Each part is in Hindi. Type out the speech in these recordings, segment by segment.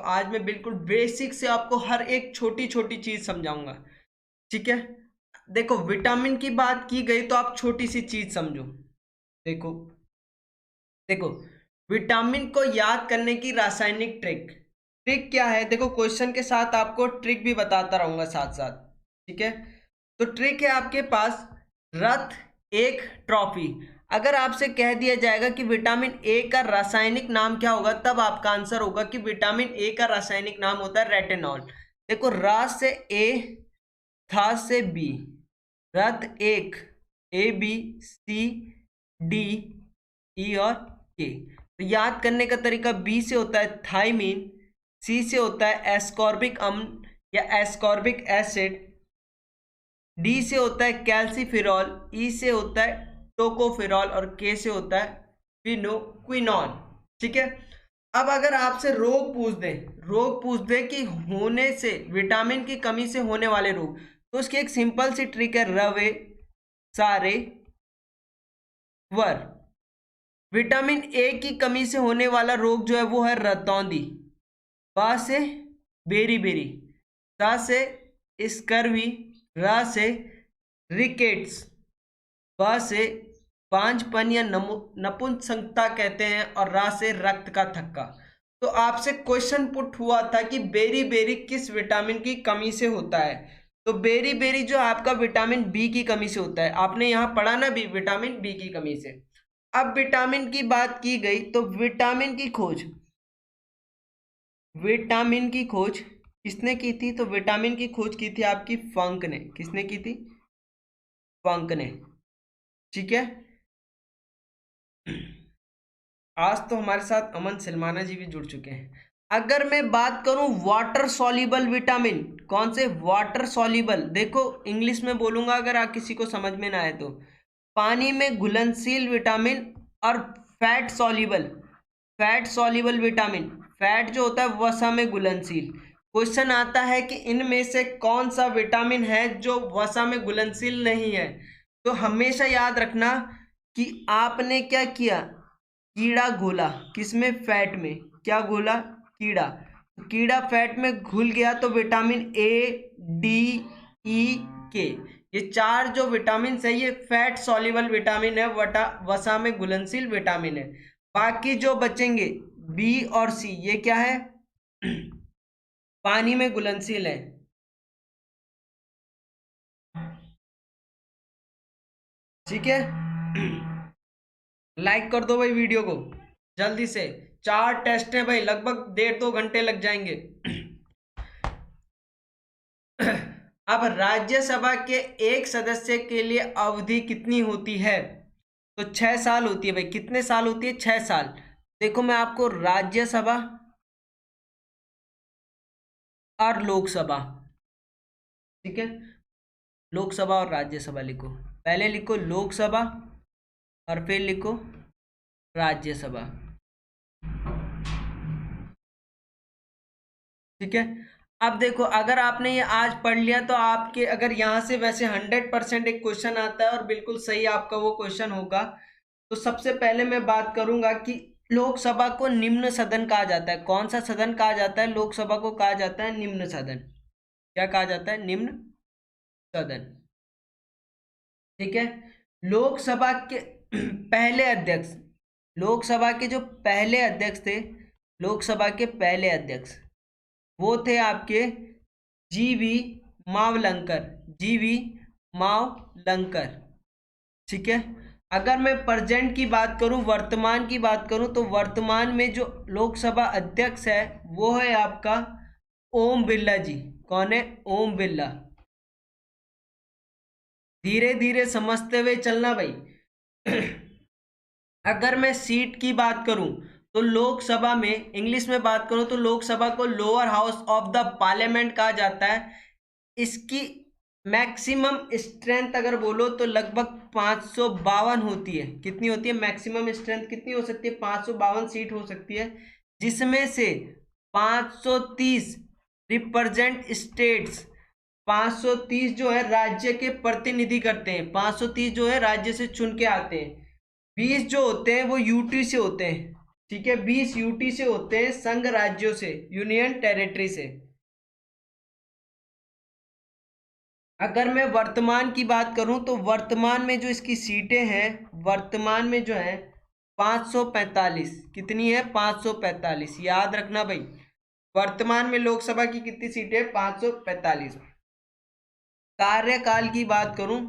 आज मैं बिल्कुल बेसिक से आपको हर एक छोटी छोटी चीज समझाऊंगा। ठीक है, देखो विटामिन की बात की गई तो आप छोटी सी चीज समझो। देखो देखो विटामिन को याद करने की रासायनिक ट्रिक ट्रिक क्या है, देखो क्वेश्चन के साथ आपको ट्रिक भी बताता रहूंगा साथ साथ। ठीक है, तो ट्रिक है आपके पास रथ एक ट्रॉफी। अगर आपसे कह दिया जाएगा कि विटामिन ए का रासायनिक नाम क्या होगा, तब आपका आंसर होगा कि विटामिन ए का रासायनिक नाम होता है रेटिनॉल। देखो रा से ए, था से बी, रथ एक, A B C D E और के। तो याद करने का तरीका बी से होता है थाइमीन, सी से होता है एस्कॉर्बिक अम्ल या एस्कॉर्बिक एसिड, डी से होता है कैल्सीफिरॉल, ई से होता है टोकोफिरॉल और के से होता है फिनोक्विनॉन। ठीक है, अब अगर आपसे रोग पूछ दे कि होने से विटामिन की कमी से होने वाले रोग, तो उसकी एक सिंपल सी ट्रिक है रवे सारे वर। विटामिन ए की कमी से होने वाला रोग जो है वो है रतौंधी, बा से बेरी बेरी, सा से स्कर्वी, रा से रिकेट्स, ब से बांझपन या नपुंसकता कहते हैं, और रा से रक्त का थक्का। तो आपसे क्वेश्चन पुट हुआ था कि बेरी बेरी किस विटामिन की कमी से होता है, तो बेरी बेरी जो आपका विटामिन बी की कमी से होता है। आपने यहाँ पढ़ा ना भी विटामिन बी की कमी से। अब विटामिन की बात की गई तो विटामिन की खोज किसने की थी, तो विटामिन की खोज की थी आपकी फंक ने। किसने की थी? फंक ने। ठीक है, आज तो हमारे साथ अमन सलमाना जी भी जुड़ चुके हैं। अगर मैं बात करूं वाटर सॉल्युबल विटामिन, कौन से वाटर सॉल्युबल, देखो इंग्लिश में बोलूंगा अगर आप किसी को समझ में ना आए तो, पानी में घुलनशील विटामिन और फैट सॉल्युबल विटामिन। फैट जो होता है वसा में घुलनशील। क्वेश्चन आता है कि इनमें से कौन सा विटामिन है जो वसा में घुलनशील नहीं है, तो हमेशा याद रखना कि आपने क्या किया, कीड़ा घोला। किसमें? फैट में। क्या घोला? कीड़ा। तो कीड़ा फैट में घुल गया तो विटामिन ए डी ई के, ये चार जो विटामिन है ये फैट सॉल्युबल विटामिन है, वसा में घुलनशील विटामिन है। बाकी जो बचेंगे बी और सी, ये क्या है? पानी में घुलनशील है। ठीक है, लाइक कर दो भाई वीडियो को जल्दी से। 4 टेस्ट है भाई, लगभग 1.5-2 घंटे लग जाएंगे। अब राज्यसभा के एक सदस्य के लिए अवधि कितनी होती है, तो 6 साल होती है भाई। कितने साल होती है? 6 साल। देखो मैं आपको राज्यसभा और लोकसभा, ठीक है, लोकसभा और राज्यसभा लिखो। पहले लिखो लोकसभा और फिर लिखो राज्यसभा। ठीक है, अब देखो अगर आपने ये आज पढ़ लिया तो आपके, अगर यहाँ से वैसे 100% एक क्वेश्चन आता है और बिल्कुल सही आपका वो क्वेश्चन होगा, तो सबसे पहले मैं बात करूंगा कि लोकसभा को निम्न सदन कहा जाता है। कौन सा सदन कहा जाता है? लोकसभा को कहा जाता है निम्न सदन। क्या कहा जाता है? निम्न सदन। ठीक है, लोकसभा के पहले अध्यक्ष, लोकसभा के जो पहले अध्यक्ष थे, लोकसभा के पहले अध्यक्ष वो थे आपके जीवी मावलंकर, जीवी मावलंकर। ठीक है, अगर मैं प्रेजेंट की बात करूं, वर्तमान की बात करूं, तो वर्तमान में जो लोकसभा अध्यक्ष है वो है आपका ओम बिरला जी। कौन है? ओम बिरला। धीरे धीरे समझते हुए चलना भाई। अगर मैं सीट की बात करूं तो लोकसभा में, इंग्लिश में बात करूं तो लोकसभा को lower house of the parliament कहा जाता है। इसकी मैक्सिमम स्ट्रेंथ अगर बोलो तो लगभग 552 होती है। कितनी होती है मैक्सिमम स्ट्रेंथ? कितनी हो सकती है? 552 सीट हो सकती है, जिसमें से 530 रिप्रेजेंट स्टेट्स, 530 जो है राज्य के प्रतिनिधि करते हैं, 530 जो है राज्य से चुन के आते हैं, 20 जो होते हैं वो यूटी से होते हैं। ठीक है, 20 यूटी से होते हैं, संघ राज्यों से, यूनियन टेरिटरी से। अगर मैं वर्तमान की बात करूं तो वर्तमान में जो इसकी सीटें हैं, वर्तमान में जो है 545। कितनी है? 545, याद रखना भाई। वर्तमान में लोकसभा की कितनी सीटें? 545। कार्यकाल की बात करूं,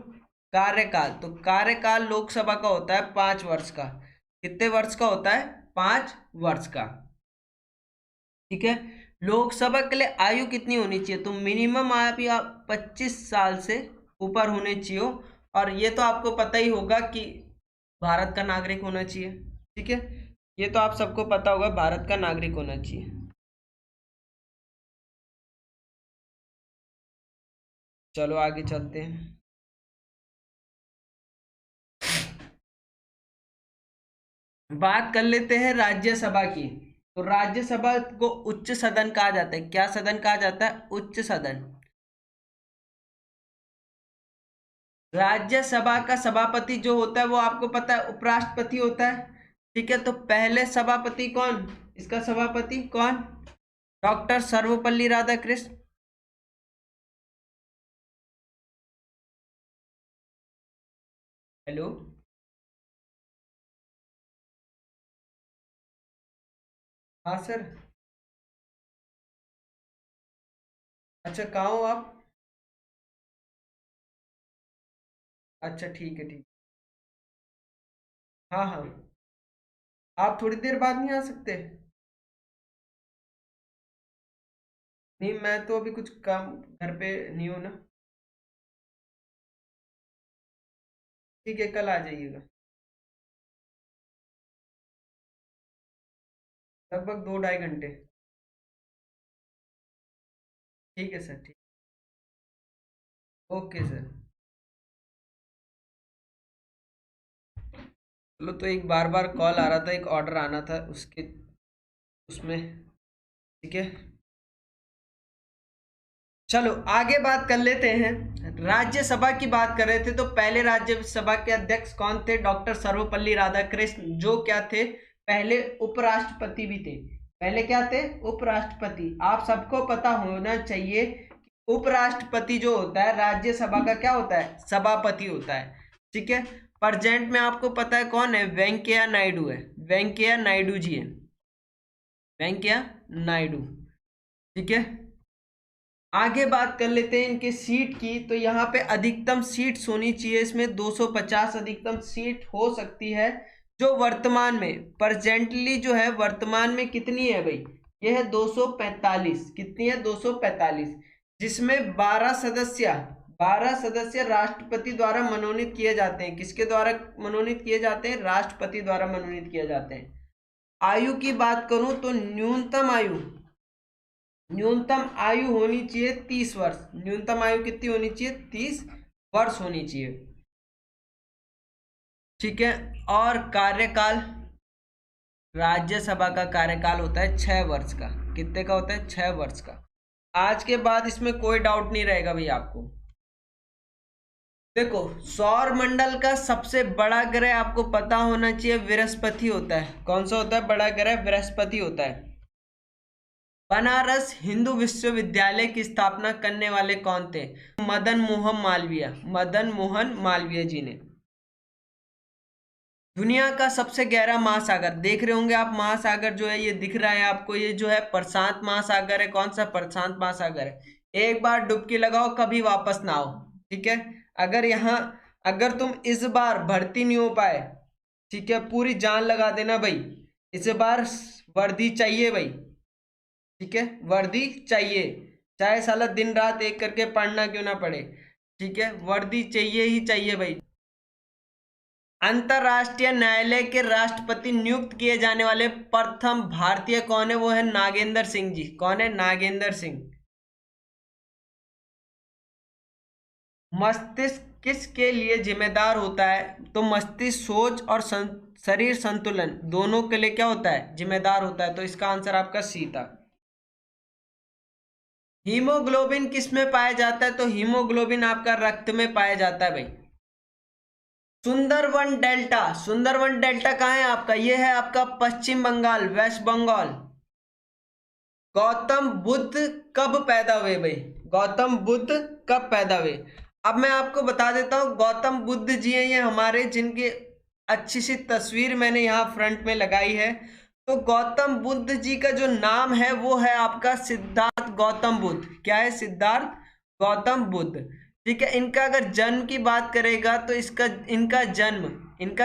कार्यकाल, तो कार्यकाल लोकसभा का होता है 5 वर्ष का। कितने वर्ष का होता है? 5 वर्ष का। ठीक है, लोकसभा के लिए आयु कितनी होनी चाहिए? तो मिनिमम आप 25 साल से ऊपर होने चाहिए। और ये तो आपको पता ही होगा कि भारत का नागरिक होना चाहिए। ठीक है, ये तो आप सबको पता होगा, भारत का नागरिक होना चाहिए। चलो आगे चलते हैं। बात कर लेते हैं राज्यसभा की। तो राज्यसभा को उच्च सदन कहा जाता है। क्या सदन कहा जाता है? उच्च सदन। राज्यसभा का सभापति जो होता है वो आपको पता है उपराष्ट्रपति होता है। ठीक है, तो पहले सभापति कौन? इसका सभापति कौन? डॉक्टर सर्वपल्ली राधाकृष्ण। हेलो। हाँ सर। अच्छा, कहाँ हो आप? अच्छा ठीक है, ठीक। हाँ हाँ, आप थोड़ी देर बाद नहीं आ सकते? नहीं, मैं तो अभी कुछ काम, घर पे नहीं हूँ ना। ठीक है, कल आ जाइएगा। लगभग 2 ढाई घंटे। ठीक है सर, ठीक। Okay sir. चलो, तो एक बार बार कॉल आ रहा था, एक ऑर्डर आना था उसके, उसमें। ठीक है, चलो आगे बात कर लेते हैं। राज्यसभा की बात कर रहे थे, तो पहले राज्यसभा के अध्यक्ष कौन थे? डॉक्टर सर्वपल्ली राधाकृष्ण, जो क्या थे? पहले उपराष्ट्रपति भी थे। पहले क्या थे? उपराष्ट्रपति। आप सबको पता होना चाहिए कि उपराष्ट्रपति जो होता है राज्यसभा का क्या होता है? सभापति होता है। ठीक है, प्रेजेंट में आपको पता है कौन है? वेंकैया नायडू है। वेंकैया नायडू जी है। वेंकैया नायडू। ठीक है, आगे बात कर लेते हैं इनके सीट की। तो यहाँ पे अधिकतम सीट्स होनी चाहिए इसमें 250 अधिकतम सीट हो सकती है। जो वर्तमान में प्रेजेंटली जो है, वर्तमान में कितनी है भाई? ये है 245। कितनी है? 245, जिसमें 12 सदस्य, 12 सदस्य राष्ट्रपति द्वारा मनोनीत किए जाते हैं। किसके द्वारा मनोनीत किए जाते हैं? राष्ट्रपति द्वारा मनोनीत किए जाते हैं। आयु की बात करूं तो न्यूनतम आयु, न्यूनतम आयु होनी चाहिए 30 वर्ष। न्यूनतम आयु कितनी होनी चाहिए? 30 वर्ष होनी चाहिए। ठीक है, और कार्यकाल, राज्यसभा का कार्यकाल होता है 6 वर्ष का। कितने का होता है? 6 वर्ष का। आज के बाद इसमें कोई डाउट नहीं रहेगा भाई आपको। देखो, सौर मंडल का सबसे बड़ा ग्रह आपको पता होना चाहिए बृहस्पति होता है। कौन सा होता है बड़ा ग्रह? बृहस्पति होता है। बनारस हिंदू विश्वविद्यालय की स्थापना करने वाले कौन थे? मदन मोहन मालवीय। मदन मोहन मालवीय जी ने। दुनिया का सबसे गहरा महासागर, देख रहे होंगे आप, महासागर जो है ये दिख रहा है आपको, ये जो है प्रशांत महासागर है। कौन सा? प्रशांत महासागर है। एक बार डुबकी लगाओ, कभी वापस ना आओ। ठीक है, अगर यहाँ, अगर तुम इस बार भर्ती नहीं हो पाए, ठीक है, पूरी जान लगा देना भाई। इस बार वर्दी चाहिए भाई। ठीक है, वर्दी चाहिए, चाहे साला दिन रात एक करके पढ़ना क्यों ना पड़े। ठीक है, वर्दी चाहिए ही चाहिए भाई। अंतरराष्ट्रीय न्यायालय के राष्ट्रपति नियुक्त किए जाने वाले प्रथम भारतीय कौन है? वो है नागेंद्र सिंह जी। कौन है? नागेंद्र सिंह। मस्तिष्क किसके लिए जिम्मेदार होता है? तो मस्तिष्क सोच और शरीर संतुलन दोनों के लिए क्या होता है? जिम्मेदार होता है। तो इसका आंसर आपका सी था। हीमोग्लोबिन किस में पाया जाता है? तो हीमोग्लोबिन आपका रक्त में पाया जाता है भाई। सुंदरवन डेल्टा, सुंदरवन डेल्टा कहाँ है आपका? ये है आपका पश्चिम बंगाल, वेस्ट बंगाल। गौतम बुद्ध कब पैदा हुए भाई? गौतम बुद्ध कब पैदा हुए? अब मैं आपको बता देता हूँ, गौतम बुद्ध जी हैं ये हमारे, जिनकी अच्छी सी तस्वीर मैंने यहाँ फ्रंट में लगाई है। तो गौतम बुद्ध जी का जो नाम है वो है आपका सिद्धार्थ गौतम बुद्ध। क्या है? सिद्धार्थ गौतम बुद्ध। ठीक है। इनका अगर जन्म की बात करेगा तो इनका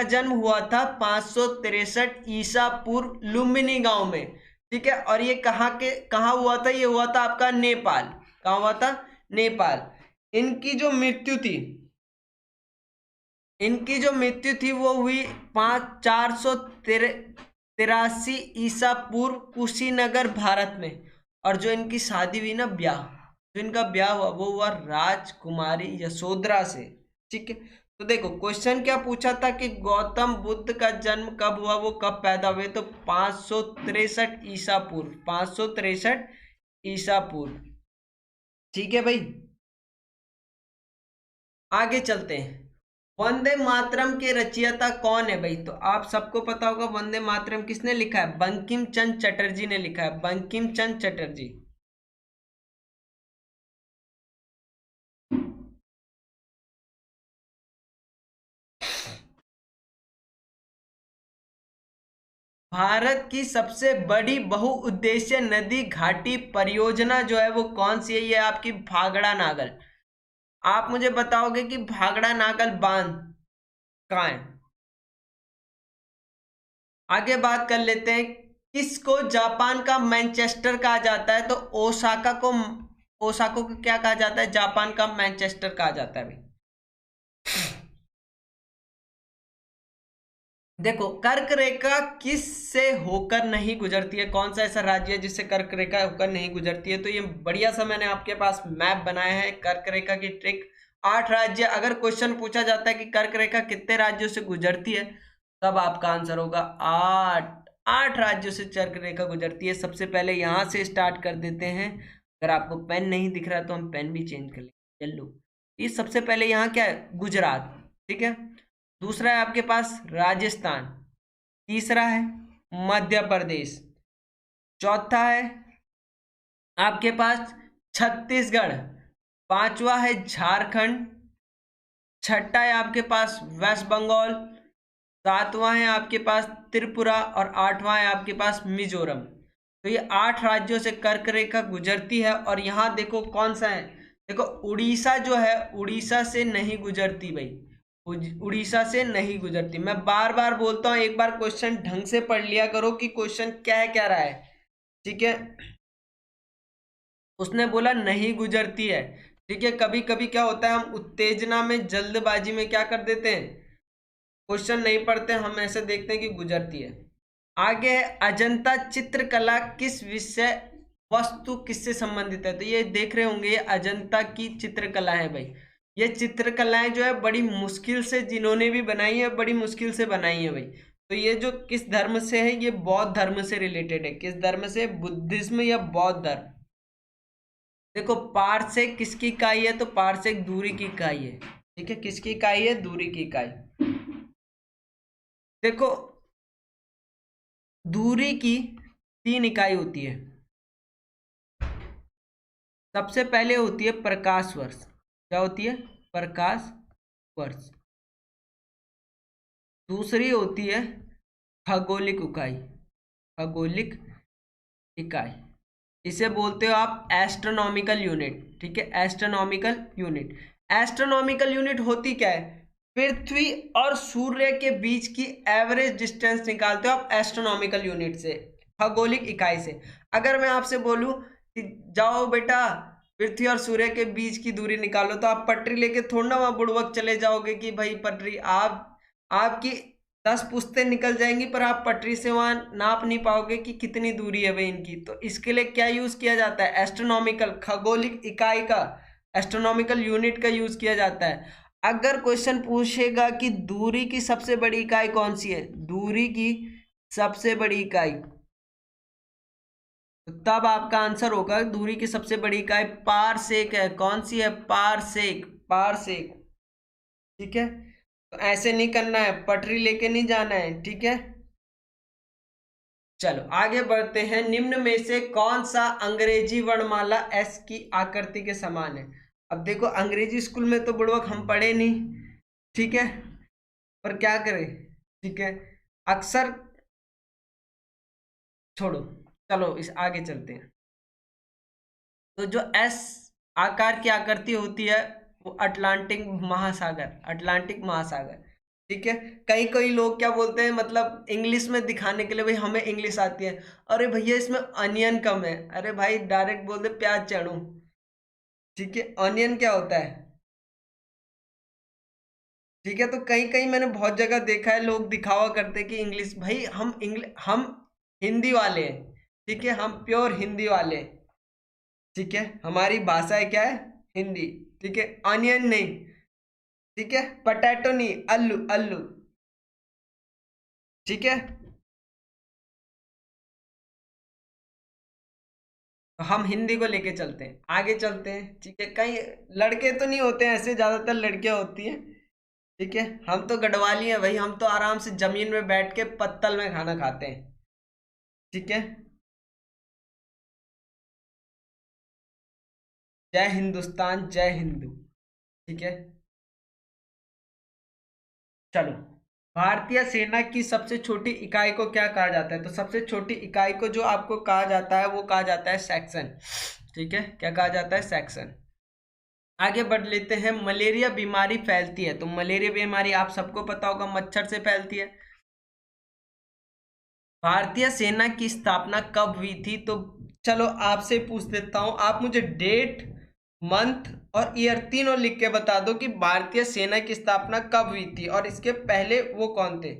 जन्म हुआ था 563 ईसा पूर्व लुम्बिनी गांव में। ठीक है। और ये कहाँ हुआ था? ये हुआ था आपका नेपाल। कहाँ हुआ था? नेपाल। इनकी जो मृत्यु थी वो हुई 483 ईसा पूर्व कुशीनगर भारत में। और जो इनकी शादी हुई ना, जो इनका ब्याह हुआ वो हुआ राजकुमारी यशोधरा से। ठीक है। तो देखो क्वेश्चन क्या पूछा था कि गौतम बुद्ध का जन्म कब हुआ, वो कब पैदा हुए? तो 563 ईसा पूर्व, 563 ईसा पूर्व। ठीक है भाई, आगे चलते हैं। वंदे मातरम के रचयिता कौन है भाई? तो आप सबको पता होगा वंदे मातरम किसने लिखा है? बंकिम चंद्र चटर्जी ने लिखा है, बंकिम चंद्र चटर्जी। भारत की सबसे बड़ी बहुउद्देशीय नदी घाटी परियोजना जो है वो कौन सी है? ये आपकी भाखड़ा नागल। आप मुझे बताओगे कि भाखड़ा नागल बांध कहाँ है? आगे बात कर लेते हैं। किसको जापान का मैनचेस्टर कहा जाता है? तो ओसाको को क्या कहा जाता है? जापान का मैनचेस्टर कहा जाता है भाई। देखो कर्क रेखा किस से होकर नहीं गुजरती है? कौन सा ऐसा राज्य है जिससे कर्क रेखा होकर नहीं गुजरती है? तो ये बढ़िया सा मैंने आपके पास मैप बनाया है कर्क रेखा की ट्रिक। 8 राज्य। अगर क्वेश्चन पूछा जाता है कि कर्क रेखा कितने राज्यों से गुजरती है, तब आपका आंसर होगा 8। 8 राज्यों से कर्क रेखा गुजरती है। सबसे पहले यहां से स्टार्ट कर देते हैं। अगर आपको पेन नहीं दिख रहा तो हम पेन भी चेंज कर लेंगे। चलो, ये सबसे पहले यहाँ क्या है? गुजरात। ठीक है। दूसरा है आपके पास राजस्थान। तीसरा है मध्य प्रदेश। चौथा है आपके पास छत्तीसगढ़। पांचवा है झारखंड। छठा है आपके पास वेस्ट बंगाल। सातवां है आपके पास त्रिपुरा और आठवां है आपके पास मिजोरम। तो ये 8 राज्यों से कर्क रेखा गुजरती है। और यहाँ देखो कौन सा है? देखो उड़ीसा जो है, उड़ीसा से नहीं गुजरती भाई। उड़ीसा से नहीं गुजरती। मैं बार बार बोलता हूँ, एक बार क्वेश्चन ढंग से पढ़ लिया करो कि क्वेश्चन क्या रहा है। ठीक है। उसने बोला नहीं गुजरती है। ठीक है। कभी कभी क्या होता है, हम उत्तेजना में जल्दबाजी में क्या कर देते हैं, क्वेश्चन नहीं पढ़ते, हम ऐसे देखते हैं कि गुजरती है। आगे है अजंता चित्रकला किस विषय वस्तु किससे संबंधित है? तो ये देख रहे होंगे, ये अजंता की चित्रकला है भाई। ये चित्रकलाएं जो है बड़ी मुश्किल से जिन्होंने भी बनाई है, बड़ी मुश्किल से बनाई है भाई। तो ये जो किस धर्म से है? ये बौद्ध धर्म से रिलेटेड है। किस धर्म से? बुद्धिज्म या बौद्ध धर्म। देखो पारसेक किसकी इकाई है? तो पारसेक दूरी की इकाई है। ठीक है। किसकी इकाई है? दूरी की इकाई। देखो दूरी की 3 इकाई होती है। सबसे पहले होती है प्रकाश वर्ष। क्या होती है? प्रकाश वर्ष। दूसरी होती है खगोलिक इकाई। खगोलिक इकाई, इसे बोलते हो आप एस्ट्रोनॉमिकल यूनिट। ठीक है। Astronomical unit. एस्ट्रोनॉमिकल यूनिट होती क्या है? पृथ्वी और सूर्य के बीच की एवरेज डिस्टेंस निकालते हो आप एस्ट्रोनॉमिकल यूनिट से, खगोलिक इकाई से। अगर मैं आपसे बोलूं कि जाओ बेटा पृथ्वी और सूर्य के बीच की दूरी निकालो, तो आप पटरी लेके थोड़ा ना वहां बुड़बक चले जाओगे कि भाई पटरी, आपकी 10 पुश्तें निकल जाएंगी पर आप पटरी से वहां नाप नहीं पाओगे कि कितनी दूरी है भाई इनकी। तो इसके लिए क्या यूज किया जाता है? एस्ट्रोनॉमिकल, खगोलिक इकाई का, एस्ट्रोनॉमिकल यूनिट का यूज किया जाता है। अगर क्वेश्चन पूछेगा कि दूरी की सबसे बड़ी इकाई कौन सी है, दूरी की सबसे बड़ी इकाई, तो तब आपका आंसर होगा दूरी की सबसे बड़ी इकाई पारसेक है। कौन सी है? पारसेक। पारसेक। ठीक है। तो ऐसे नहीं करना है, पटरी लेके नहीं जाना है, ठीक है। चलो आगे बढ़ते हैं। निम्न में से कौन सा अंग्रेजी वर्णमाला एस की आकृति के समान है? अब देखो अंग्रेजी स्कूल में तो बुड़बक हम पढ़े नहीं, ठीक है, पर क्या करें, ठीक है, अक्सर छोड़ो, चलो इस आगे चलते हैं। तो जो एस आकार की आकृति होती है वो अटलांटिक महासागर, ठीक है। कई कई लोग क्या बोलते हैं, मतलब इंग्लिश में दिखाने के लिए, भाई हमें इंग्लिश आती है, अरे भैया इसमें अनियन कम है, अरे भाई डायरेक्ट बोल दे प्याज चढ़ू, ठीक है। अनियन क्या होता है, ठीक है। तो कहीं कहीं मैंने बहुत जगह देखा है लोग दिखावा करते हैं कि इंग्लिश, भाई हम हिंदी वाले हैं, ठीक है, हम प्योर हिंदी वाले हैं, ठीक है, हमारी भाषा है क्या है, हिंदी, ठीक है। ऑनियन नहीं, ठीक है, पटैटो नहीं, अल्लू अल्लू, ठीक है। तो हम हिंदी को लेके चलते हैं, आगे चलते हैं, ठीक है। कई लड़के तो नहीं होते हैं ऐसे, ज्यादातर लड़कियां होती हैं, ठीक है। हम तो गढ़वाली हैं भाई, हम तो आराम से जमीन में बैठ के पत्तल में खाना खाते हैं, ठीक है। जय हिंदुस्तान जय हिंदू, ठीक है। चलो, भारतीय सेना की सबसे छोटी इकाई को क्या कहा जाता है? तो सबसे छोटी इकाई को जो आपको कहा जाता है वो कहा जाता है सेक्शन, ठीक है। क्या कहा जाता है? सेक्शन। आगे बढ़ लेते हैं। मलेरिया बीमारी फैलती है, तो मलेरिया बीमारी आप सबको पता होगा मच्छर से फैलती है। भारतीय सेना की स्थापना कब हुई थी? तो चलो आपसे पूछ देता हूं, आप मुझे डेट, मंथ और ईयर तीनों लिख के बता दो कि भारतीय सेना की स्थापना कब हुई थी और इसके पहले वो कौन थे।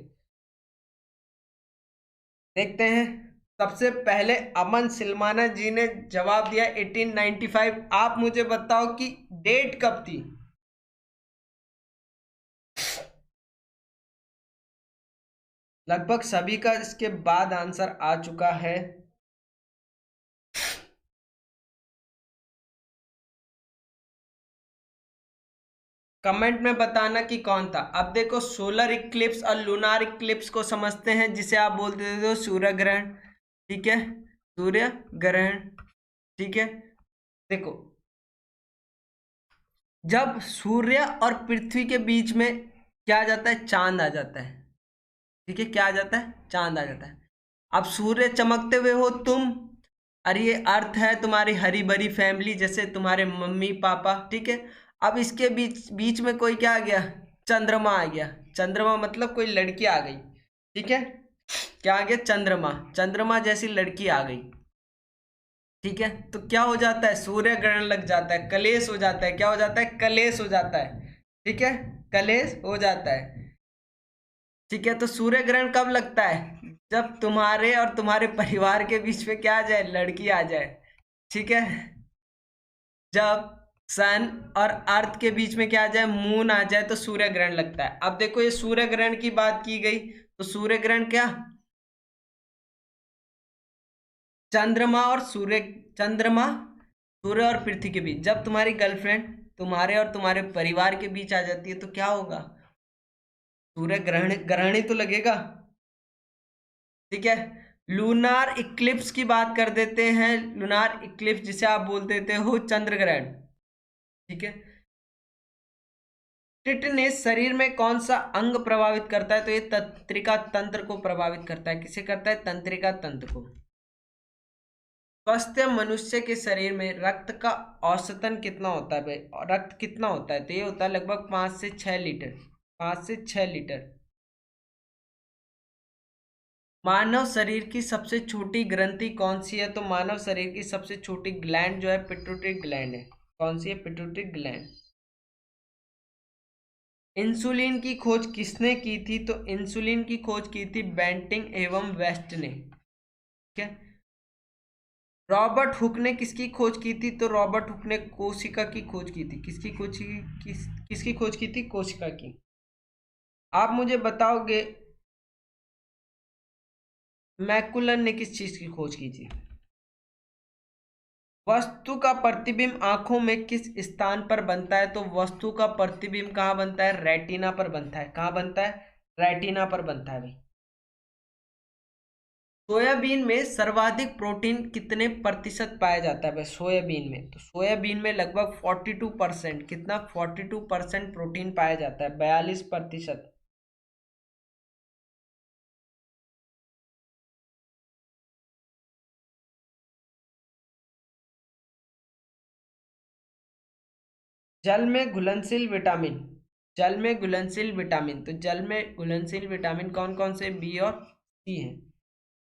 देखते हैं। सबसे पहले अमन सिलमाना जी ने जवाब दिया 1895। आप मुझे बताओ कि डेट कब थी। लगभग सभी का इसके बाद आंसर आ चुका है। कमेंट में बताना कि कौन था। अब देखो, सोलर इक्लिप्स और लूनार इक्लिप्स को समझते हैं, जिसे आप बोलते थे सूर्य ग्रहण, ठीक है, सूर्य ग्रहण, ठीक है। देखो, जब सूर्य और पृथ्वी के बीच में क्या आ जाता है? चांद आ जाता है, ठीक है। क्या आ जाता है? चांद आ जाता है। अब सूर्य चमकते हुए हो तुम, और ये अर्थ है तुम्हारी हरी भरी फैमिली, जैसे तुम्हारे मम्मी पापा, ठीक है। अब इसके बीच बीच में कोई क्या आ गया? चंद्रमा आ गया। चंद्रमा मतलब कोई लड़की आ गई, ठीक है। क्या आ गया? चंद्रमा। चंद्रमा जैसी लड़की आ गई, ठीक है। तो क्या हो जाता है? सूर्य ग्रहण लग जाता है, कलेश हो जाता है। क्या हो जाता है? कलेश हो जाता है, ठीक है, कलेश हो जाता है, ठीक है। तो सूर्य ग्रहण कब लगता है? जब तुम्हारे और तुम्हारे परिवार के बीच में क्या आ जाए? लड़की आ जाए, ठीक है। जब सन और अर्थ के बीच में क्या आ जाए? मून आ जाए, तो सूर्य ग्रहण लगता है। अब देखो, ये सूर्य ग्रहण की बात की गई, तो सूर्य ग्रहण क्या? चंद्रमा और सूर्य, चंद्रमा, सूर्य और पृथ्वी के बीच, जब तुम्हारी गर्लफ्रेंड तुम्हारे और तुम्हारे परिवार के बीच आ जाती है तो क्या होगा? सूर्य ग्रहण, ग्रहण ही तो लगेगा, ठीक है। लूनार इक्लिप्स की बात कर देते हैं। लूनार इक्लिप्स, जिसे आप बोल देते हो चंद्र ग्रहण, ठीक है। टिटनेस शरीर में कौन सा अंग प्रभावित करता है? तो ये तंत्रिका तंत्र को प्रभावित करता है। किसे करता है? तंत्रिका तंत्र को। स्वस्थ मनुष्य के शरीर में रक्त का औसतन कितना होता है भाई? रक्त कितना होता है? तो ये होता है लगभग 5 से 6 लीटर, 5 से 6 लीटर। मानव शरीर की सबसे छोटी ग्रंथि कौन सी है? तो मानव शरीर की सबसे छोटी ग्लैंड जो है पिट्यूटरी ग्लैंड है। कौन सी है? Pituitary gland. इंसुलिन की खोज किसने की थी? तो इंसुलिन की खोज की थी बेंटिंग एवं वेस्ट ने, ठीक है। रॉबर्ट हुक ने किसकी खोज की थी? तो रॉबर्ट हुक ने कोशिका की खोज की थी। किसकी खोज की? किसकी खोज की थी? कोशिका की। आप मुझे बताओगे मैकुलन ने किस चीज की खोज की थी? वस्तु का प्रतिबिंब आंखों में किस स्थान पर बनता है? तो वस्तु का प्रतिबिंब कहाँ बनता है? रेटिना पर बनता है। कहाँ बनता है? रेटिना पर बनता है भाई। सोयाबीन में सर्वाधिक प्रोटीन कितने प्रतिशत पाया जाता है भाई? सोयाबीन में, तो सोयाबीन में लगभग 42%, कितना? 42% प्रोटीन पाया जाता है, 42%। जल में घुलनशील विटामिन, जल में घुलनशील विटामिन, तो जल में घुलनशील विटामिन कौन कौन से? बी और सी है,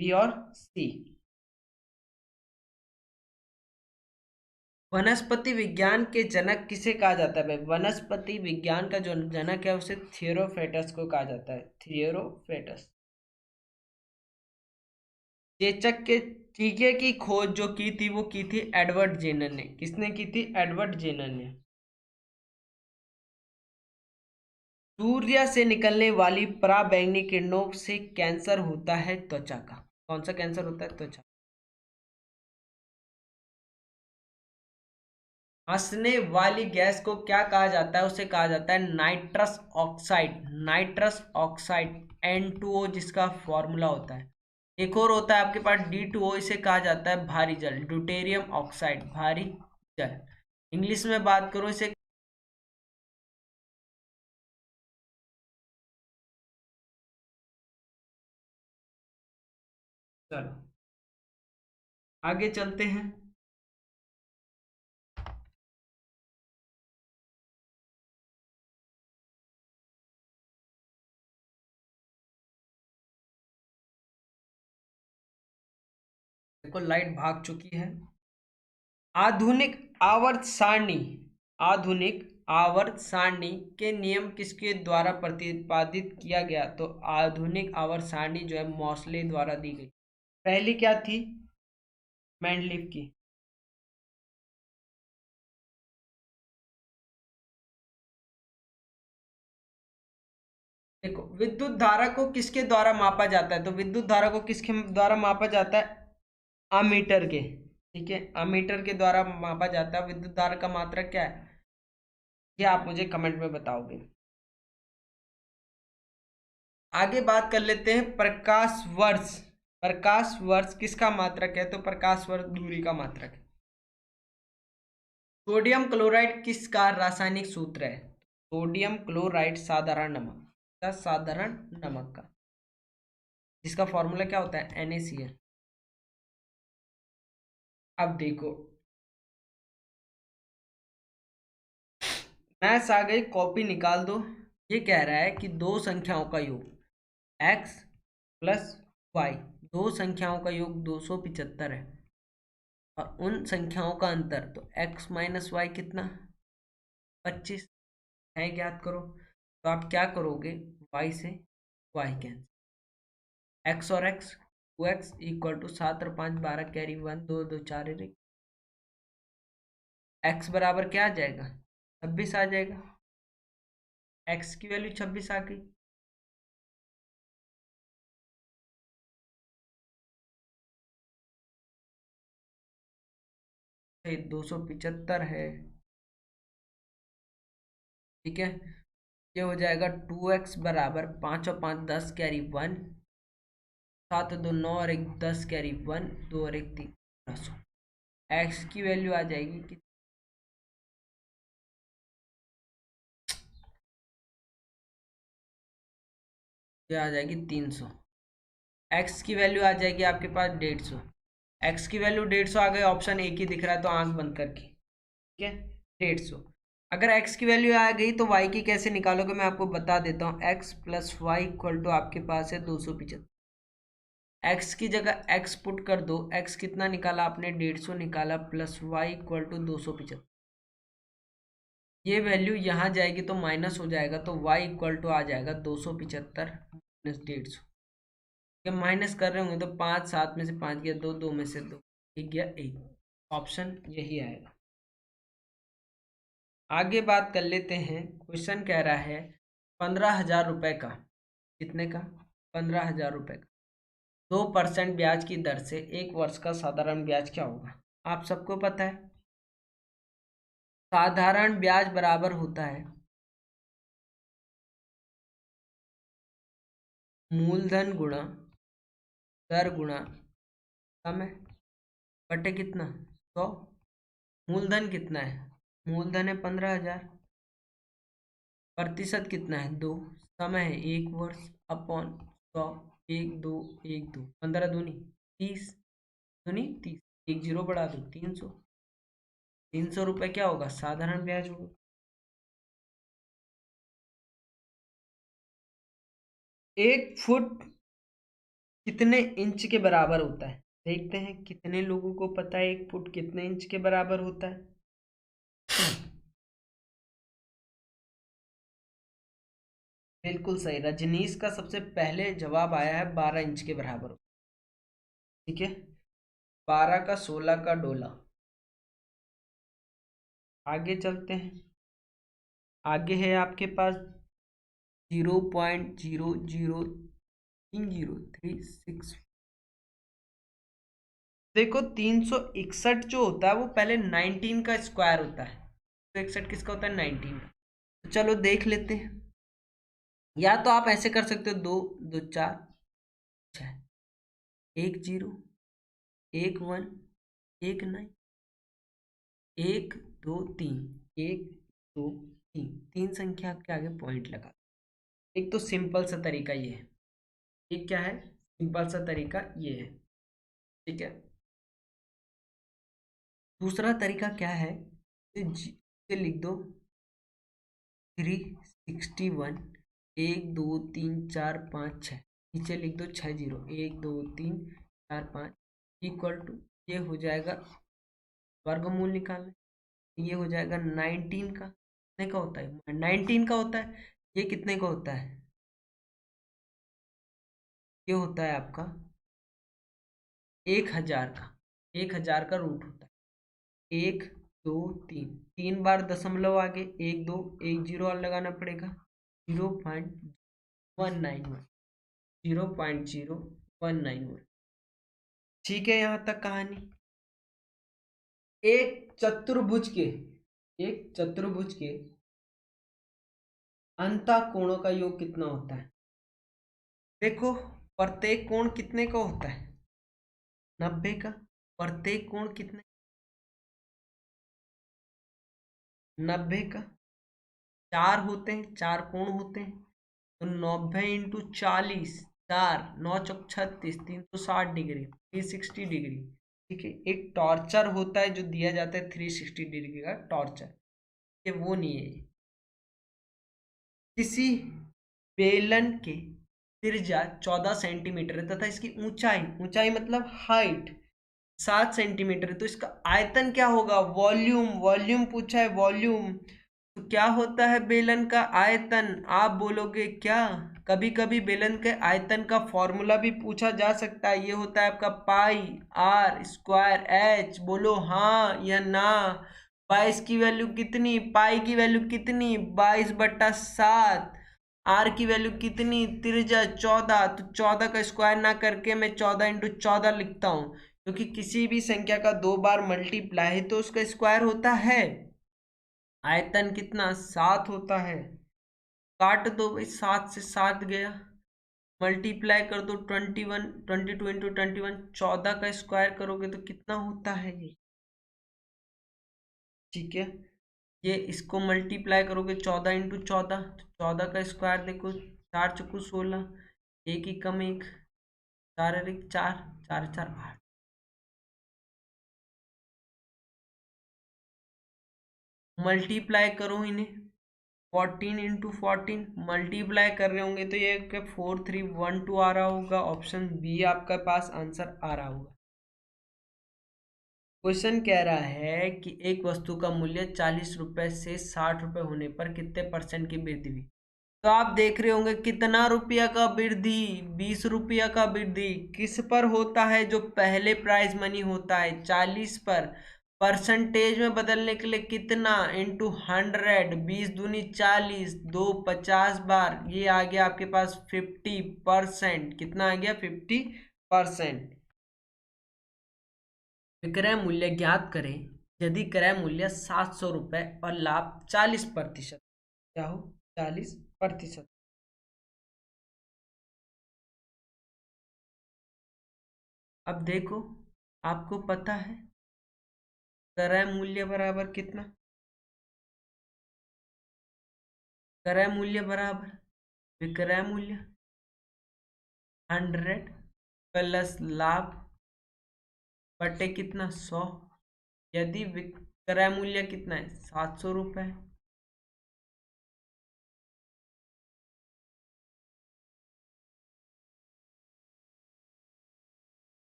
बी और सी। वनस्पति विज्ञान के जनक किसे कहा जाता है भाई? वनस्पति विज्ञान का जो जनक है उसे थियोरोफेटस को कहा जाता है, थियोरोफेटस। चेचक के टीके की खोज जो की थी वो की थी एडवर्ड जेनर ने। किसने की थी? एडवर्ड जेनर ने। सूर्य से निकलने वाली पराबैंगनी किरणों से कैंसर होता है त्वचा का। कौन सा कैंसर होता है? त्वचा। हंसने वाली गैस को क्या कहा जाता है? उसे कहा जाता है nitrous oxide, nitrous oxide, N2O जिसका फॉर्मूला होता है। एक और होता है आपके पास D2O, इसे कहा जाता है भारी जल, ड्यूटेरियम ऑक्साइड, भारी जल। इंग्लिश में बात करो इसे। चलो आगे चलते हैं। देखो लाइट भाग चुकी है। आधुनिक आवर्त सारणी, आधुनिक आवर्त सारणी के नियम किसके द्वारा प्रतिपादित किया गया? तो आधुनिक आवर्त सारणी जो है मॉसले द्वारा दी गई। पहली क्या थी? मैंडलीव की। देखो विद्युत धारा को किसके द्वारा मापा जाता है? तो विद्युत धारा को किसके द्वारा मापा जाता है? अमीटर के। ठीक है, अमीटर के द्वारा मापा जाता है। विद्युत धारा का मात्रक क्या है? ये आप मुझे कमेंट में बताओगे। आगे बात कर लेते हैं प्रकाश वर्ष। प्रकाश वर्ष किसका मात्रक है? तो प्रकाश वर्ष दूरी का मात्रक है। सोडियम क्लोराइड किसका रासायनिक सूत्र है? सोडियम क्लोराइड साधारण नमक का, साधारण नमक का, जिसका फॉर्मूला क्या होता है? NaCl। अब देखो मैथ्स आ गई, कॉपी निकाल दो। ये कह रहा है कि दो संख्याओं का योग x प्लस वाई, दो संख्याओं का योग 275 है, और उन संख्याओं का अंतर तो x माइनस वाई कितना? 25 है, ज्ञात करो। तो आप क्या करोगे? y से y कैंसिल, x और x, 2x इक्वल टू 7 और 5 12 कैरी 1 2 2 4 x बराबर क्या आ जाएगा? 26 आ जाएगा। x की वैल्यू 26 आ गई। ये 275 है। ठीक है, ये हो जाएगा 2x बराबर 5 और 5 10 कैरी 1, 7 2 9 और 1 10 कैरी 1 2 और 1 3 10। x की वैल्यू आ जाएगी कि ये आ जाएगी 300। x की वैल्यू आ जाएगी आपके पास 150। x की वैल्यू 150 आ गई, ऑप्शन एक ही दिख रहा है तो आंख बंद करके। ठीक है, 150। अगर x की वैल्यू आ गई तो y की कैसे निकालोगे मैं आपको बता देता हूँ। x plus y equal to आपके पास है 275। x की जगह x पुट कर दो। x कितना निकाला आपने? 150 निकाला, प्लस वाई इक्वल टू 275। ये वैल्यू यहाँ जाएगी तो माइनस हो जाएगा, तो y इक्वल टू आ जाएगा 275 माइनस 150। ये माइनस कर रहे होंगे तो 5 7 में से 5 गया 2, 2 में से 2 एक गया 1। ऑप्शन यही आएगा। आगे बात कर लेते हैं। क्वेश्चन कह रहा है 15,000 रुपये का, कितने का? 15,000 रुपये का 2% ब्याज की दर से एक वर्ष का साधारण ब्याज क्या होगा? आप सबको पता है। साधारण ब्याज बराबर होता है मूलधन गुणा दर गुणा समय बटे कितना 100। मूलधन कितना है? मूलधन है 15,000। प्रतिशत कितना है 2। समय है 1 वर्ष अपॉन 100। 1 2 1 2 15 दूनी 30 दूनी 30। 1 0 बढ़ा दो 300। 300 रुपये क्या होगा? साधारण ब्याज होगा। एक फुट कितने इंच के बराबर होता है? देखते हैं कितने लोगों को पता है 1 फुट कितने इंच के बराबर होता है। बिल्कुल सही, रजनीश का सबसे पहले जवाब आया है 12 इंच के बराबर। ठीक है, 12 का 16 का डोला। आगे चलते हैं। आगे है आपके पास 0.00306। देखो 361 जो होता है वो पहले 19 का स्क्वायर होता है। 361 किसका होता है? 19 का। तो चलो देख लेते हैं। या तो आप ऐसे कर सकते हो 2 2 4 6 1 0 1 1 1 9 1 2 3 1 2 3 3 संख्या के आगे पॉइंट लगा। एक तो सिंपल सा तरीका ये है। एक क्या है? सिंपल सा तरीका ये है। ठीक है। दूसरा तरीका क्या है? इसे लिख दो 361 1 2 3 4 5 6। नीचे लिख दो 60 1 2 3 4 5 इक्वल टू ये हो जाएगा वर्गमूल निकालना। ये हो जाएगा 19 का। कितने का होता है? 19 का होता है। ये कितने का होता है? ये होता है आपका 1000 का। 1000 का रूट होता है 1 2 3। 3 बार दशमलव आगे 1 2 1 0 और लगाना पड़ेगा 0.191। 0.0191। ठीक है, यहाँ तक कहानी। एक चतुर्भुज के एक चतुर्भुज के अंतःकोणों का योग कितना होता है? देखो प्रत्येक कोण कितने का होता है? 90 का। प्रत्येक कोण कितने? 90 का। 4 होते हैं, 4 कोण होते हैं। तो 90 × 40। 4 9 चौक 36 360 डिग्री 360 डिग्री। ठीक है। एक टॉर्चर होता है जो दिया जाता है 360 डिग्री का टॉर्चर। ये वो नहीं है। किसी बेलन के त्रिज्या 14 सेंटीमीटर है तथा इसकी ऊंचाई ऊंचाई मतलब हाइट 7 सेंटीमीटर है। तो इसका आयतन क्या होगा? वॉल्यूम। वॉल्यूम पूछा है, वॉल्यूम। तो क्या होता है बेलन का आयतन? आप बोलोगे क्या? कभी कभी बेलन के आयतन का फॉर्मूला भी पूछा जा सकता है। ये होता है आपका πr²h। बोलो हाँ या ना। 22 की वैल्यू कितनी? पाई की वैल्यू कितनी? 22/7। आर की वैल्यू कितनी? त्रिज्या 14। तो 14 का स्क्वायर ना करके मैं 14 × 14 लिखता हूँ, क्योंकि किसी भी संख्या का 2 बार मल्टीप्लाई है तो उसका स्क्वायर होता है। आयतन कितना? 7 होता है। काट दो भाई, 7 से 7 गया। मल्टीप्लाई कर दो 21 22 × 21 14 का स्क्वायर करोगे तो कितना होता है ये? ठीक है। ये इसको मल्टीप्लाई करोगे 14 × 14। 14 का स्क्वायर देखो 4 चौको 16। एक ही कम एक 4 और 1 4 4 4 8। मल्टीप्लाई करो इन्हें 14 × 14। मल्टीप्लाई कर रहे होंगे तो ये 4312 आ रहा होगा। ऑप्शन बी आपका पास आंसर आ रहा होगा। क्वेश्चन कह रहा है कि एक वस्तु का मूल्य 40 रुपए से 60 रुपए होने पर कितने % की वृद्धि हुई? तो आप देख रहे होंगे कितना रुपया का वृद्धि? 20 रुपया का वृद्धि। किस पर होता है? जो पहले प्राइज मनी होता है 40 पर। परसेंटेज में बदलने के लिए कितना? इंटू 100। 20 दूनी 40 2 50 बार। ये आ गया आपके पास 50%। कितना आ गया? 50%। विक्रय मूल्य ज्ञात करें यदि क्रय मूल्य 700 रुपये और लाभ 40%। क्या हो? 40%। अब देखो, आपको पता है क्रय मूल्य बराबर कितना? क्रय मूल्य बराबर विक्रय मूल्य 100 प्लस लाभ बटे कितना? 100। यदि विक्रय मूल्य कितना है? 700 रुपये।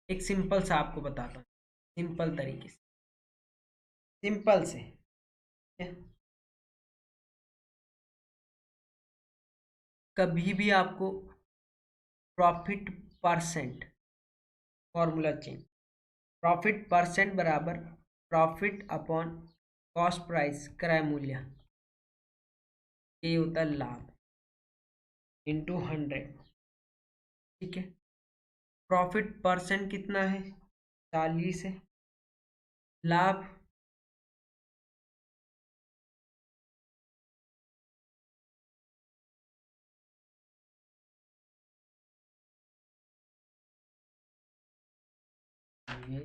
एक सिंपल सा आपको बताता हूँ, सिंपल तरीके से, सिंपल से। ठीक है? कभी भी आपको profit percent formula change, profit percent बराबर प्रॉफिट अपॉन कॉस्ट प्राइस क्रय मूल्य, ये होता है लाभ इंटू 100। ठीक है? प्रॉफिट परसेंट कितना है? 40 है। लाभ ये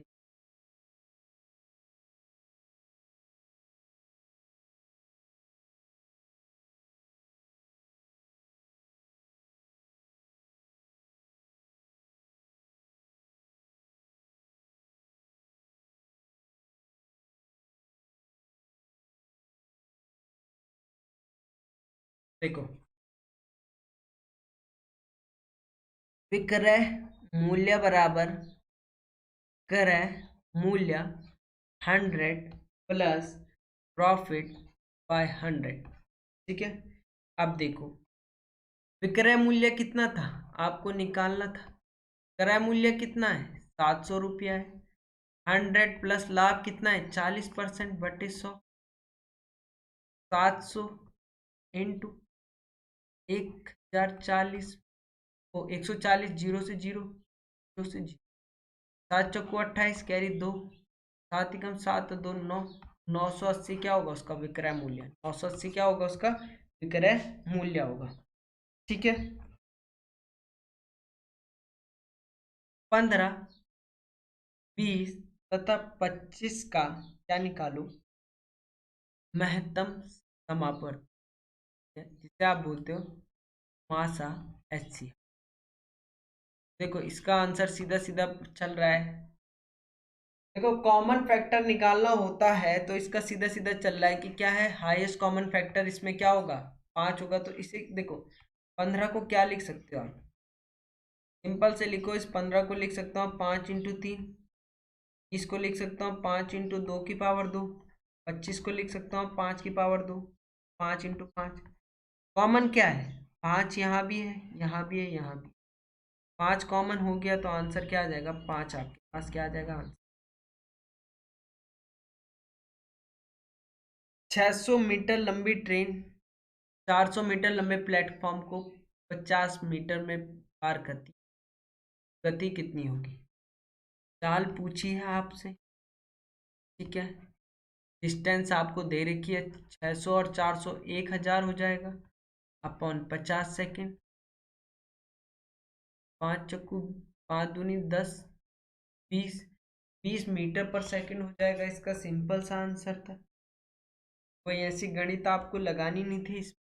देखो, विक्रय मूल्य बराबर क्रय मूल्य 100 प्लस प्रॉफिट बाय 100। ठीक है? अब देखो, विक्रय मूल्य कितना था आपको निकालना था? क्रय मूल्य कितना है? 700 रुपया है। 100 प्लस लाभ कितना है? 40% बटे 100। 700 इंटू 1040, ओ 140, जीरो से जीरो, जीरो से जीरो, 7 चौको 28, कैरी 2, 7 एकम 7, 2 9, 980 क्या होगा उसका विक्रय मूल्य? 980 क्या होगा उसका विक्रय मूल्य होगा। ठीक है? 15, 20 तथा 25 का क्या निकालो? महत्तम समापन, जिसे आप बोलते हो मासा एच। देखो, इसका आंसर सीधा सीधा चल रहा है। देखो, कॉमन फैक्टर निकालना होता है तो इसका सीधा सीधा चल रहा है कि क्या है, हाईएस्ट कॉमन फैक्टर इसमें क्या होगा? 5 होगा। तो इसे देखो, 15 को क्या लिख सकते हो आप? सिंपल से लिखो, इस 15 को लिख सकता हूँ 5 × 3। इसको लिख सकता हूँ 5 × 2 की पावर 2। 25 को लिख सकता हूँ 5 की पावर 2। 5 × 5। कॉमन क्या है? 5 यहाँ भी है, यहाँ भी है, यहाँ भी। 5 कॉमन हो गया तो आंसर क्या आ जाएगा? 5 आपके पास क्या आ जाएगा आंसर? 600 मीटर लंबी ट्रेन 400 मीटर लंबे प्लेटफॉर्म को 50 मीटर में पार करती, गति कितनी होगी? चाल पूछी है आपसे। ठीक है? डिस्टेंस आपको दे रखी है 600 और 400, 1000 हो जाएगा अपॉन 50 सेकेंड। 5 चक्कू 5 दूनी 10, 20, 20 मीटर पर सेकेंड हो जाएगा। इसका सिंपल सा आंसर था। कोई ऐसी गणित आपको लगानी नहीं थी इसमें।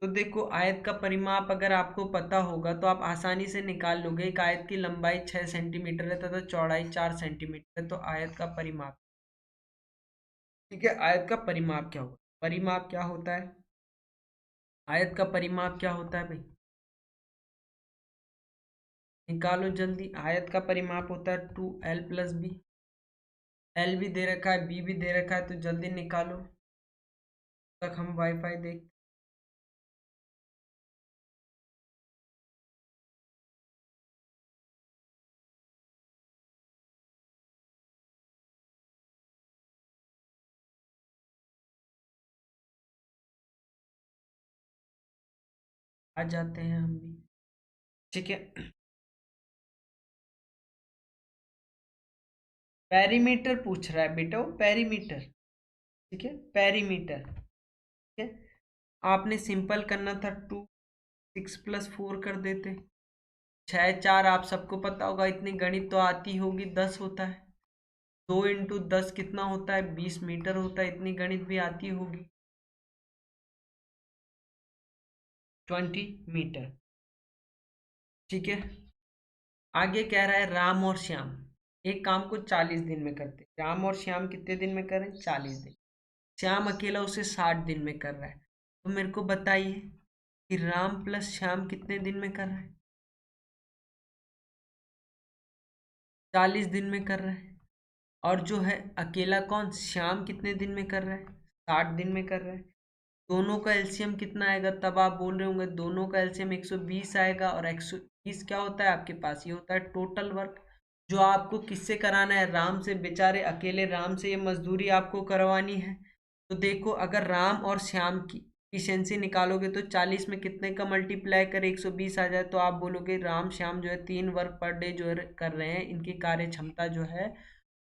तो देखो, आयत का परिमाप अगर आपको पता होगा तो आप आसानी से निकाल लोगे। एक आयत की लंबाई 6 सेंटीमीटर है तथा चौड़ाई 4 सेंटीमीटर है, तो आयत का परिमाप। ठीक है? आयत का परिमाप क्या होगा? परिमाप क्या होता है? आयत का परिमाप क्या होता है भाई? निकालो जल्दी। आयत का परिमाप होता है 2l + b। एल भी दे रखा है, बी भी दे रखा है, तो जल्दी निकालो तक हम वाईफाई देख। आ जाते हैं हम भी। ठीक है, पेरीमीटर पूछ रहा है बेटा, वो पेरीमीटर। ठीक है, पेरीमीटर। ठीक है, आपने सिंपल करना था, 2 6 + 4 कर देते। 6 4 आप सबको पता होगा, इतनी गणित तो आती होगी, 10 होता है। 2 × 10 कितना होता है, 20 मीटर होता है, इतनी गणित भी आती होगी, 20 मीटर। ठीक है, आगे कह रहा है राम और श्याम एक काम को 40 दिन में करते। राम और श्याम कितने दिन में करें, 40 दिन। श्याम अकेला उसे 60 दिन में कर रहा है। तो मेरे को बताइए कि राम प्लस श्याम कितने दिन में कर रहा है, 40 दिन में कर रहा है। और जो है अकेला कौन, श्याम कितने दिन में कर रहा है, 60 दिन में कर रहा है। दोनों का एलसीएम कितना आएगा, तब आप बोल रहे होंगे दोनों का एलसीएम 120 आएगा। और 120 क्या होता है आपके पास, ये होता है टोटल वर्क। जो आपको किससे कराना है, राम से। बेचारे अकेले राम से ये मजदूरी आपको करवानी है। तो देखो, अगर राम और श्याम की इफिशियंसी निकालोगे तो 40 में कितने का मल्टीप्लाई करे 120 आ जाए, तो आप बोलोगे राम श्याम जो है 3 वर्क पर डे जो है कर रहे हैं, इनकी कार्य क्षमता जो है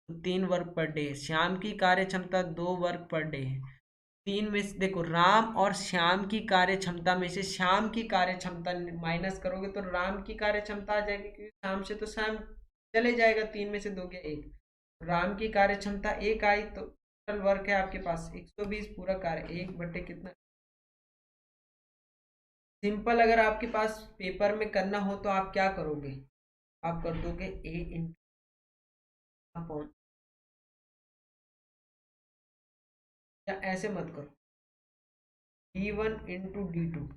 3 वर्क पर डे। श्याम की कार्य क्षमता 2 वर्क पर डे है। तीन में से देखो, राम और श्याम की कार्य क्षमता में से श्याम की कार्य क्षमता माइनस करोगे तो राम की कार्य क्षमता आ जाएगी, क्योंकि श्याम से तो श्याम चले जाएगा, 3 में से 2 गया 1। राम की कार्य क्षमता 1 आई, तो टोटल वर्क है आपके पास 120, पूरा कार्य 1 बटे कितना। सिंपल अगर आपके पास पेपर में करना हो तो आप क्या करोगे, आप कर दोगे ए इन अपॉन, या ऐसे मत करो, d1 × d2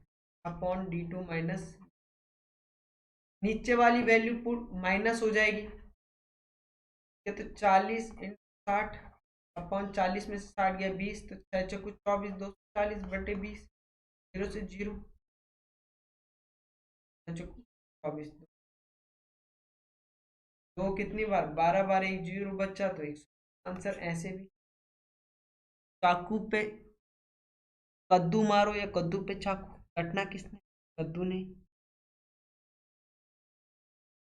upon d2 minus, नीचे वाली वैल्यू पुट माइनस हो जाएगी। ये तो 40 × 60 अपॉन 40 में से 60 गया 20, तो 6 × 4 = 24, 240/20, 0 से 0, 6 × 24, दो कितनी बार, 12 बार, एक 0 बच्चा तो 100 आंसर। ऐसे भी चाकू पे कद्दू मारो या कद्दू पे चाकू, कटना किसने, कद्दू ने।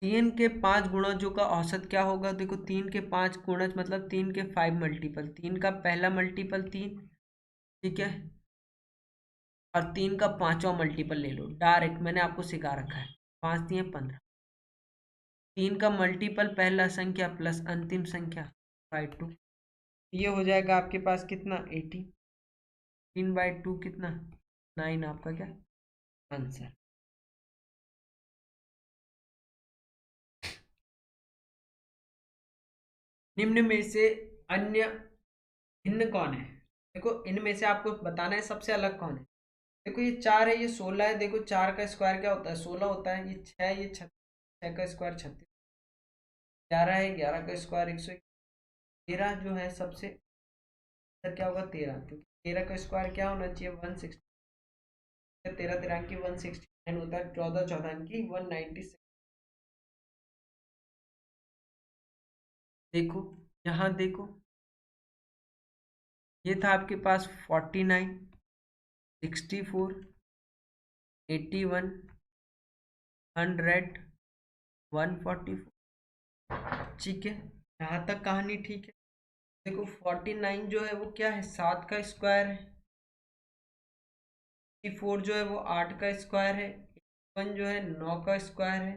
3 के 5 गुणजों का औसत क्या होगा, देखो 3 के 5 गुणज मतलब 3 के 5 मल्टीपल, 3 का पहला मल्टीपल 3। ठीक है, और 3 का 5वां मल्टीपल ले लो डायरेक्ट, मैंने आपको सिखा रखा है, 5×3 = 15। 3 का मल्टीपल पहला संख्या प्लस अंतिम संख्या बाई 2, ये हो जाएगा आपके पास कितना 18। 3/2 कितना 9, आपका क्या आंसर। निम्न में से अन्य भिन्न कौन है, देखो इनमें से आपको बताना है सबसे अलग कौन है। देखो ये 4 है, ये 16 है, देखो 4 का स्क्वायर क्या होता है, 16 होता है। ये 6 ये 36, 6 का स्क्वायर 36। 11 है, 11 का स्क्वायर 101। 13 जो है सबसे अंदर क्या होगा 13, क्योंकि 13 का स्क्वायर क्या होना चाहिए 160। 13 13 की 169 होता है, 14 14 की 196। देखो यहाँ देखो, ये था आपके पास 49, 64, 81, 100, 144। ठीक है, यहाँ तक कहानी ठीक है। देखो 49 जो है वो क्या है, 7 का स्क्वायर है। 64 जो है वो 8 का स्क्वायर है। 1 जो है 9 का स्क्वायर है।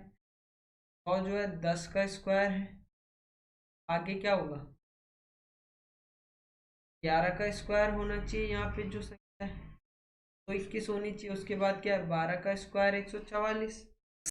100 जो है 10 का स्क्वायर है। आगे क्या होगा, 11 का स्क्वायर होना चाहिए यहाँ पे जो संख्या है, तो 21 होनी चाहिए। उसके बाद क्या है, 12 का स्क्वायर 144।